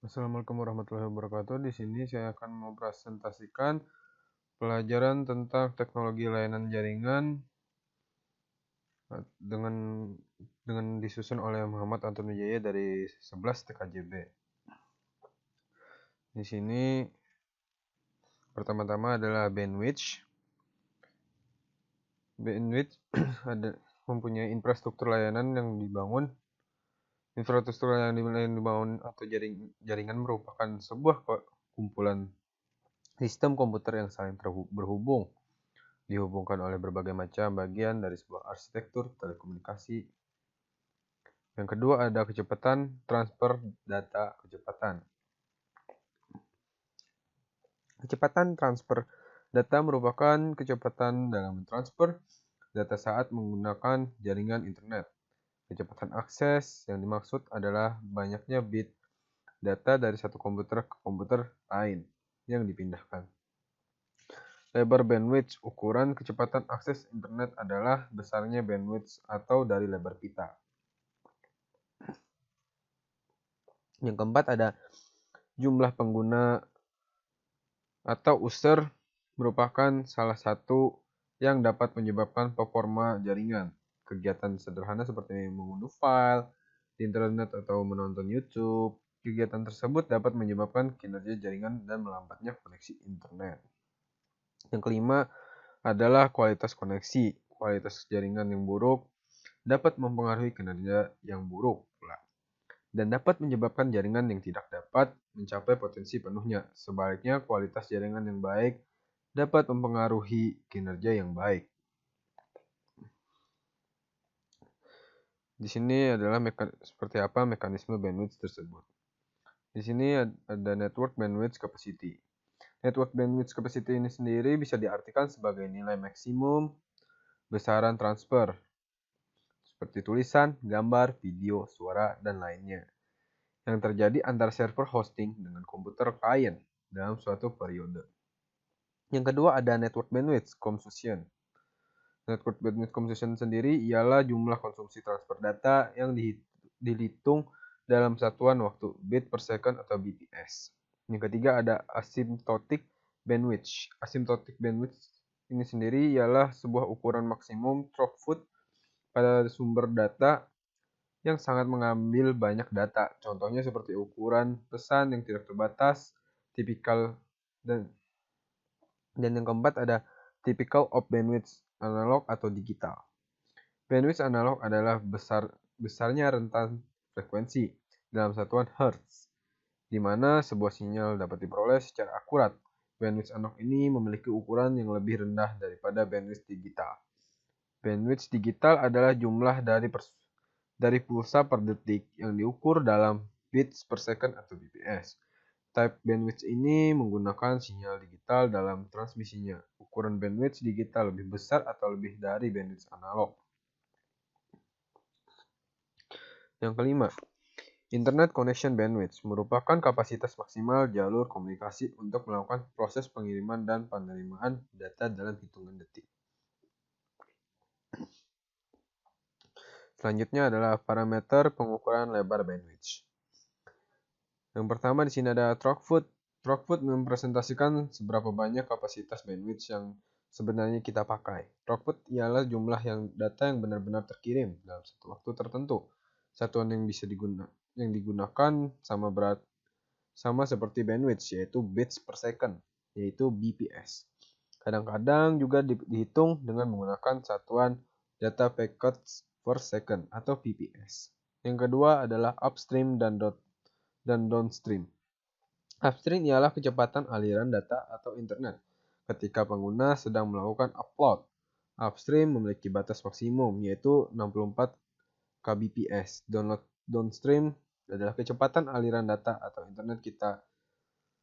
Assalamualaikum warahmatullahi wabarakatuh. Di sini saya akan mempresentasikan pelajaran tentang teknologi layanan jaringan dengan disusun oleh Muhammad Antoni Jaya dari 11 TKJB. Di sini pertama-tama adalah bandwidth. Bandwidth mempunyai infrastruktur layanan yang dibangun. Infrastruktur yang dibangun atau jaringan merupakan sebuah kumpulan sistem komputer yang saling berhubung, dihubungkan oleh berbagai macam bagian dari sebuah arsitektur telekomunikasi. Yang kedua ada kecepatan transfer data kecepatan. Kecepatan transfer data merupakan kecepatan dalam transfer data saat menggunakan jaringan internet. Kecepatan akses yang dimaksud adalah banyaknya bit data dari satu komputer ke komputer lain yang dipindahkan. Lebar bandwidth, ukuran kecepatan akses internet adalah besarnya bandwidth atau dari lebar pita. Yang keempat ada jumlah pengguna atau user merupakan salah satu yang dapat menyebabkan performa jaringan. Kegiatan sederhana seperti mengunduh file di internet atau menonton YouTube. Kegiatan tersebut dapat menyebabkan kinerja jaringan dan melambatnya koneksi internet. Yang kelima adalah kualitas koneksi. Kualitas jaringan yang buruk dapat mempengaruhi kinerja yang buruk pula, dan dapat menyebabkan jaringan yang tidak dapat mencapai potensi penuhnya. Sebaliknya, kualitas jaringan yang baik dapat mempengaruhi kinerja yang baik. Di sini adalah seperti apa mekanisme bandwidth tersebut. Di sini ada network bandwidth capacity. Network bandwidth capacity ini sendiri bisa diartikan sebagai nilai maksimum besaran transfer, seperti tulisan, gambar, video, suara, dan lainnya, yang terjadi antara server hosting dengan komputer klien dalam suatu periode. Yang kedua ada network bandwidth consumption. Network bandwidth consumption sendiri ialah jumlah konsumsi transfer data yang dihitung dalam satuan waktu bit per second atau bps. Yang ketiga ada asymptotic bandwidth. Asymptotic bandwidth ini sendiri ialah sebuah ukuran maksimum throughput pada sumber data yang sangat mengambil banyak data. Contohnya seperti ukuran pesan yang tidak terbatas, tipikal, dan yang keempat ada typical of bandwidth analog atau digital. Bandwidth analog adalah besarnya rentan frekuensi dalam satuan hertz, di mana sebuah sinyal dapat diperoleh secara akurat. Bandwidth analog ini memiliki ukuran yang lebih rendah daripada bandwidth digital. Bandwidth digital adalah jumlah dari pulsa per detik yang diukur dalam bits per second atau bps. Type bandwidth ini menggunakan sinyal digital dalam transmisinya. Ukuran bandwidth digital lebih besar atau lebih dari bandwidth analog. Yang kelima, Internet Connection Bandwidth merupakan kapasitas maksimal jalur komunikasi untuk melakukan proses pengiriman dan penerimaan data dalam hitungan detik. Selanjutnya adalah parameter pengukuran lebar bandwidth. Yang pertama di sini ada throughput. Throughput mempresentasikan seberapa banyak kapasitas bandwidth yang sebenarnya kita pakai. Throughput ialah jumlah data yang benar-benar terkirim dalam satu waktu tertentu. Satuan yang bisa digunakan sama seperti bandwidth, yaitu bits per second, yaitu bps. Kadang-kadang juga dihitung dengan menggunakan satuan data packets per second atau pps. Yang kedua adalah upstream dan downstream. Upstream ialah kecepatan aliran data atau internet ketika pengguna sedang melakukan upload. Upstream memiliki batas maksimum, yaitu 64 kbps. Downstream adalah kecepatan aliran data atau internet kita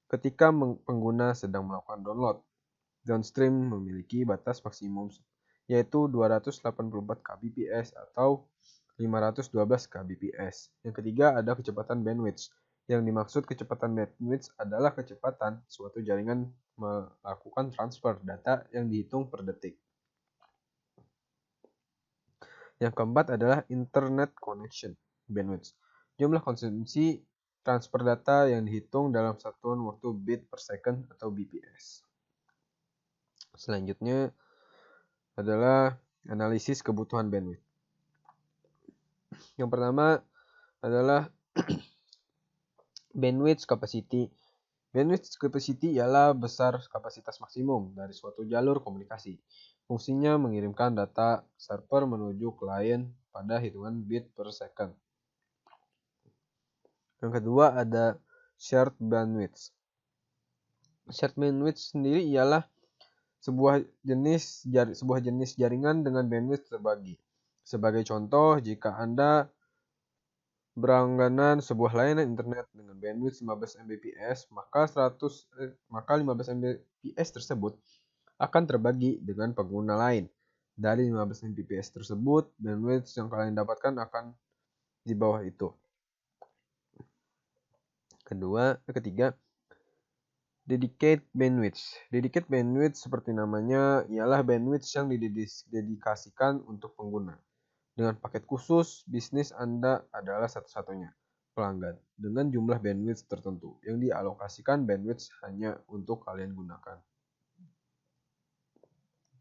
ketika pengguna sedang melakukan download. Downstream memiliki batas maksimum, yaitu 284 kbps atau 512 kbps. Yang ketiga ada kecepatan bandwidth. Yang dimaksud kecepatan bandwidth adalah kecepatan suatu jaringan melakukan transfer data yang dihitung per detik. Yang keempat adalah Internet Connection Bandwidth. Jumlah konsumsi transfer data yang dihitung dalam satuan waktu bit per second atau bps. Selanjutnya adalah analisis kebutuhan bandwidth. Yang pertama adalah bandwidth capacity. Bandwidth capacity ialah besar kapasitas maksimum dari suatu jalur komunikasi. Fungsinya mengirimkan data server menuju klien pada hitungan bit per second. Yang kedua ada shared bandwidth. Shared bandwidth sendiri ialah sebuah jenis jaringan dengan bandwidth terbagi. Sebagai contoh, jika Anda berlangganan sebuah layanan internet dengan bandwidth 15 Mbps, maka 15 Mbps tersebut akan terbagi dengan pengguna lain. Dari 15 Mbps tersebut, bandwidth yang kalian dapatkan akan di bawah itu. Ketiga, dedicated bandwidth. Dedicated bandwidth seperti namanya ialah bandwidth yang didedikasikan untuk pengguna. Dengan paket khusus, bisnis Anda adalah satu-satunya pelanggan dengan jumlah bandwidth tertentu yang dialokasikan bandwidth hanya untuk kalian gunakan.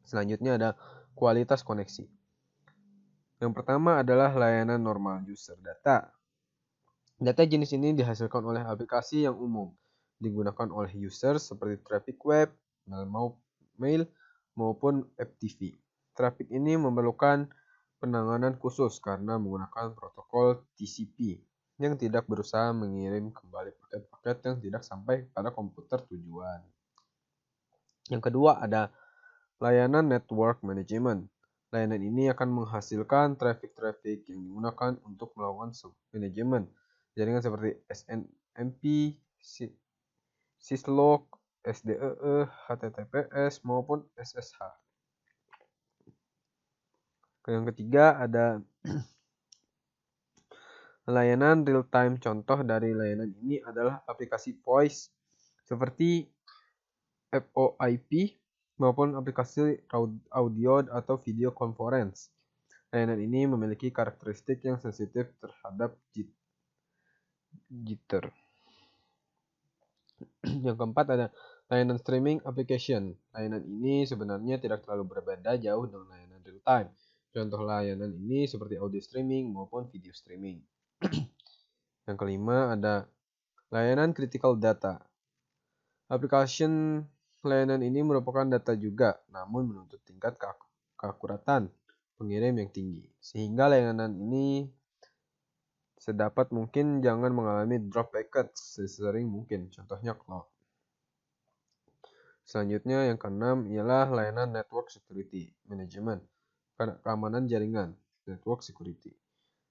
Selanjutnya ada kualitas koneksi. Yang pertama adalah layanan normal user data. Data jenis ini dihasilkan oleh aplikasi yang umum, digunakan oleh user seperti traffic web, mail, maupun FTP. Traffic ini memerlukan penanganan khusus karena menggunakan protokol TCP yang tidak berusaha mengirim kembali paket-paket yang tidak sampai pada komputer tujuan. Yang kedua ada layanan network management. Layanan ini akan menghasilkan traffic yang digunakan untuk melakukan manajemen jaringan seperti SNMP, Syslog, SDEE, HTTPS maupun SSH. Yang ketiga ada layanan real-time. Contoh dari layanan ini adalah aplikasi voice seperti VoIP maupun aplikasi audio atau video conference. Layanan ini memiliki karakteristik yang sensitif terhadap jitter. Yang keempat ada layanan streaming application. Layanan ini sebenarnya tidak terlalu berbeda jauh dengan layanan real-time. Contoh layanan ini seperti audio streaming maupun video streaming. Yang kelima ada layanan critical data. Application layanan ini merupakan data juga, namun menuntut tingkat keakuratan pengirim yang tinggi. Sehingga layanan ini sedapat mungkin jangan mengalami drop packets sesering mungkin. Contohnya cloud. Selanjutnya yang keenam ialah layanan network security management. Keamanan jaringan, network security,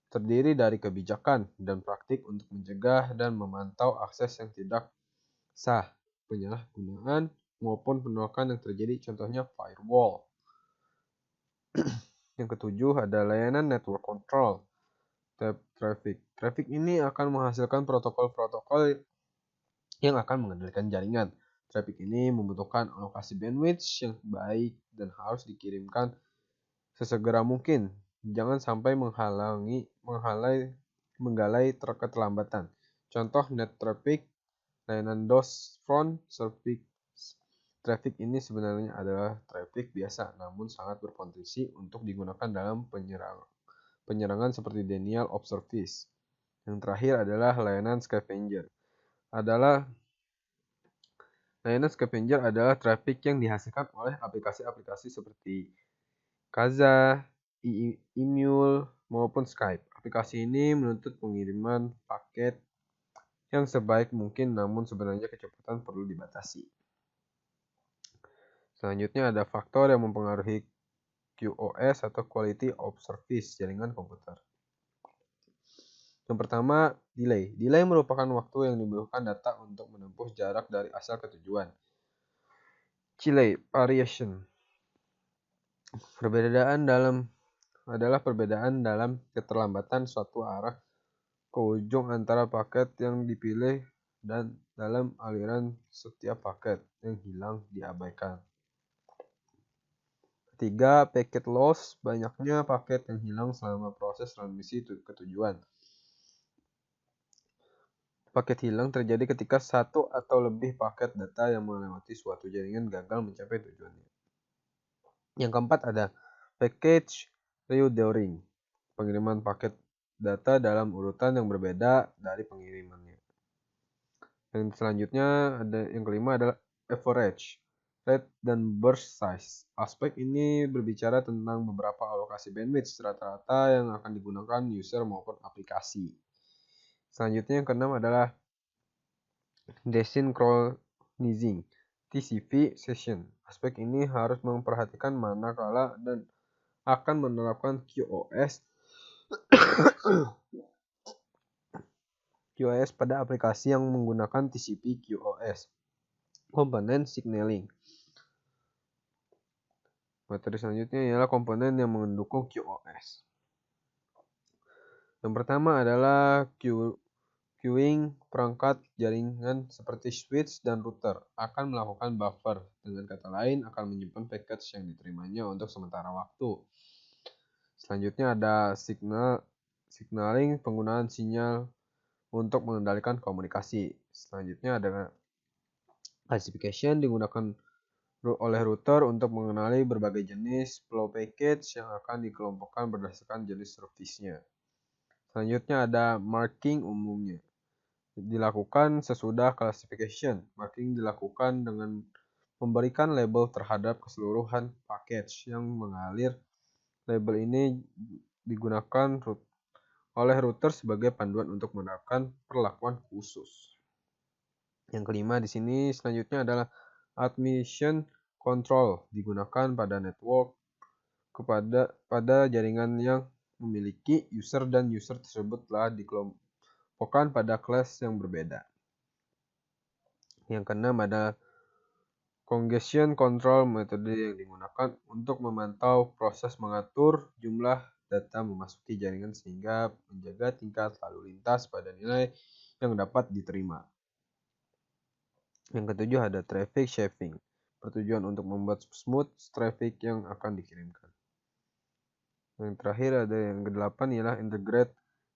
terdiri dari kebijakan dan praktik untuk mencegah dan memantau akses yang tidak sah, penyalahgunaan, maupun penolakan yang terjadi, contohnya firewall. Yang ketujuh ada layanan network control, traffic. Traffic ini akan menghasilkan protokol-protokol yang akan mengendalikan jaringan. Traffic ini membutuhkan alokasi bandwidth yang baik dan harus dikirimkan sesegera mungkin. Jangan sampai menggalai keterlambatan. Contoh net traffic, layanan DOS front service. Traffic ini sebenarnya adalah traffic biasa, namun sangat berpotensi untuk digunakan dalam penyerangan seperti denial of service. Yang terakhir adalah layanan scavenger. Layanan scavenger adalah traffic yang dihasilkan oleh aplikasi-aplikasi seperti Kaza, Emule, maupun Skype. Aplikasi ini menuntut pengiriman paket yang sebaik mungkin, namun sebenarnya kecepatan perlu dibatasi. Selanjutnya ada faktor yang mempengaruhi QoS atau Quality of Service jaringan komputer. Yang pertama, delay. Delay merupakan waktu yang dibutuhkan data untuk menempuh jarak dari asal ke tujuan. Delay variation adalah perbedaan dalam keterlambatan suatu arah ke ujung antara paket yang dipilih dan dalam aliran setiap paket yang hilang diabaikan. Ketiga, packet loss, banyaknya paket yang hilang selama proses transmisi ke tujuan. Paket hilang terjadi ketika satu atau lebih paket data yang melewati suatu jaringan gagal mencapai tujuannya. Yang keempat ada package reordering, pengiriman paket data dalam urutan yang berbeda dari pengirimannya. Yang selanjutnya ada yang kelima adalah average, rate, dan burst size. Aspek ini berbicara tentang beberapa alokasi bandwidth rata-rata yang akan digunakan user maupun aplikasi. Selanjutnya yang keenam adalah desynchronizing TCP session. Aspek ini harus memperhatikan mana kala dan akan menerapkan QoS pada aplikasi yang menggunakan TCP QoS. Komponen signaling. Materi selanjutnya ialah komponen yang mendukung QoS. Yang pertama adalah queuing. Perangkat jaringan seperti switch dan router akan melakukan buffer. Dengan kata lain, akan menyimpan package yang diterimanya untuk sementara waktu. Selanjutnya ada signaling, penggunaan sinyal untuk mengendalikan komunikasi. Selanjutnya ada classification, digunakan oleh router untuk mengenali berbagai jenis flow package yang akan dikelompokkan berdasarkan jenis service-nya. Selanjutnya ada marking. Umumnya dilakukan sesudah classification. Marking dilakukan dengan memberikan label terhadap keseluruhan package yang mengalir. Label ini digunakan oleh router sebagai panduan untuk menerapkan perlakuan khusus. Yang kelima di sini selanjutnya adalah admission control, digunakan pada network pada jaringan yang memiliki user dan user tersebut telah dikelompokkan pada kelas yang berbeda. Yang keenam ada congestion control, metode yang digunakan untuk memantau proses mengatur jumlah data memasuki jaringan sehingga menjaga tingkat lalu lintas pada nilai yang dapat diterima. Yang ketujuh ada traffic shaping, bertujuan untuk membuat smooth traffic yang akan dikirimkan. Yang terakhir ada yang kedelapan ialah integrate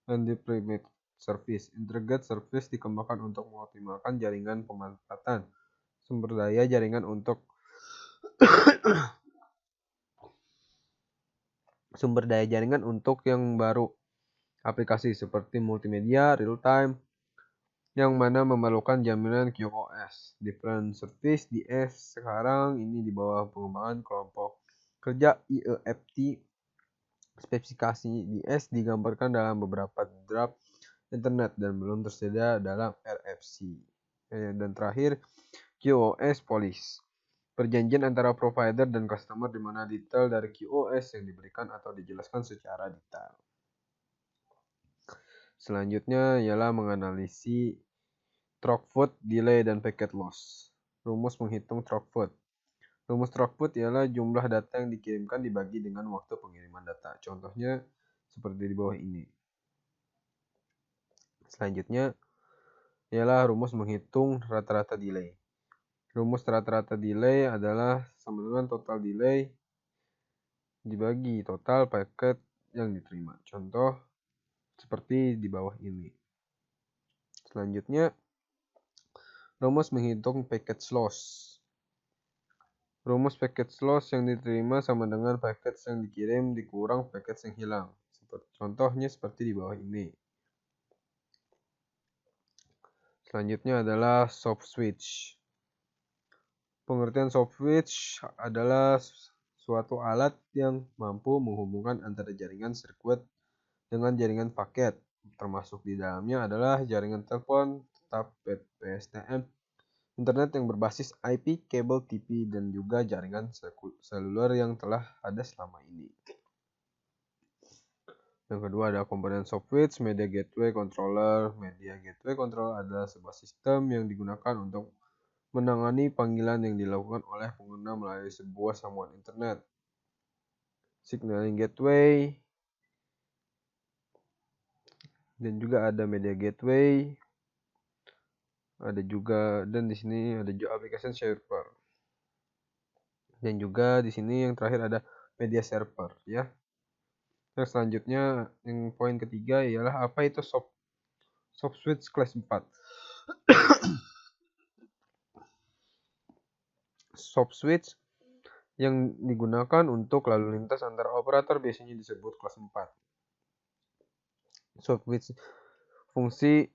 and deployment service. Integrate service dikembangkan untuk mengoptimalkan jaringan pemanfaatan sumber daya jaringan untuk yang baru. Aplikasi seperti multimedia, real time, yang mana memerlukan jaminan QoS. Different Service DS sekarang ini di bawah pengembangan kelompok kerja IEFT. Spesifikasi DS digambarkan dalam beberapa draft internet dan belum tersedia dalam RFC. Dan terakhir, QoS Policy. Perjanjian antara provider dan customer di mana detail dari QoS yang diberikan atau dijelaskan secara detail. Selanjutnya ialah menganalisis throughput, delay, dan packet loss. Rumus menghitung throughput. Rumus throughput ialah jumlah data yang dikirimkan dibagi dengan waktu pengiriman data. Contohnya seperti di bawah ini. Selanjutnya ialah rumus menghitung rata-rata delay. Rumus rata-rata delay adalah sama dengan total delay dibagi total paket yang diterima. Contoh seperti di bawah ini. Selanjutnya, rumus menghitung packet loss. Rumus packet loss yang diterima sama dengan paket yang dikirim dikurang paket yang hilang. Contohnya seperti di bawah ini. Selanjutnya adalah soft switch. Pengertian soft switch adalah suatu alat yang mampu menghubungkan antara jaringan sirkuit dengan jaringan paket. Termasuk di dalamnya adalah jaringan telepon tetap PSTN, internet yang berbasis IP, kabel TV, dan juga jaringan seluler yang telah ada selama ini. Yang kedua ada komponen soft switch, media gateway controller. Media gateway controller adalah sebuah sistem yang digunakan untuk menangani panggilan yang dilakukan oleh pengguna melalui sebuah sambungan internet. Signaling gateway, dan juga ada media gateway. Ada juga, dan di sini ada juga application server. Dan juga di sini yang terakhir ada media server, ya. Yang selanjutnya, yang poin ketiga ialah apa itu soft switch kelas 4. Soft switch yang digunakan untuk lalu lintas antar operator biasanya disebut kelas 4. Soft switch fungsi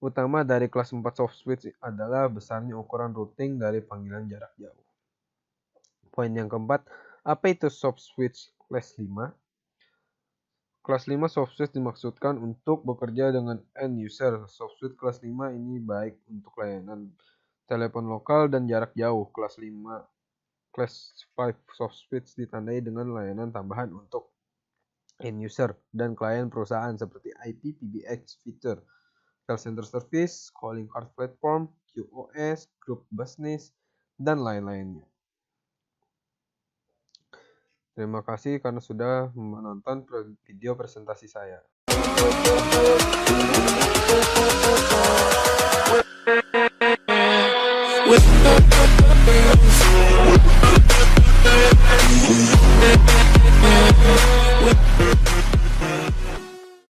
utama dari kelas 4 soft switch adalah besarnya ukuran routing dari panggilan jarak jauh. Poin yang keempat, apa itu soft switch kelas 5? Kelas 5 soft switch dimaksudkan untuk bekerja dengan end user. Soft switch kelas 5 ini baik untuk layanan telepon lokal dan jarak jauh. Kelas 5 soft switch ditandai dengan layanan tambahan untuk end user dan klien perusahaan seperti IP, PBX feature, call center service, calling card platform, QoS, group business, dan lain-lainnya. Terima kasih karena sudah menonton video presentasi saya.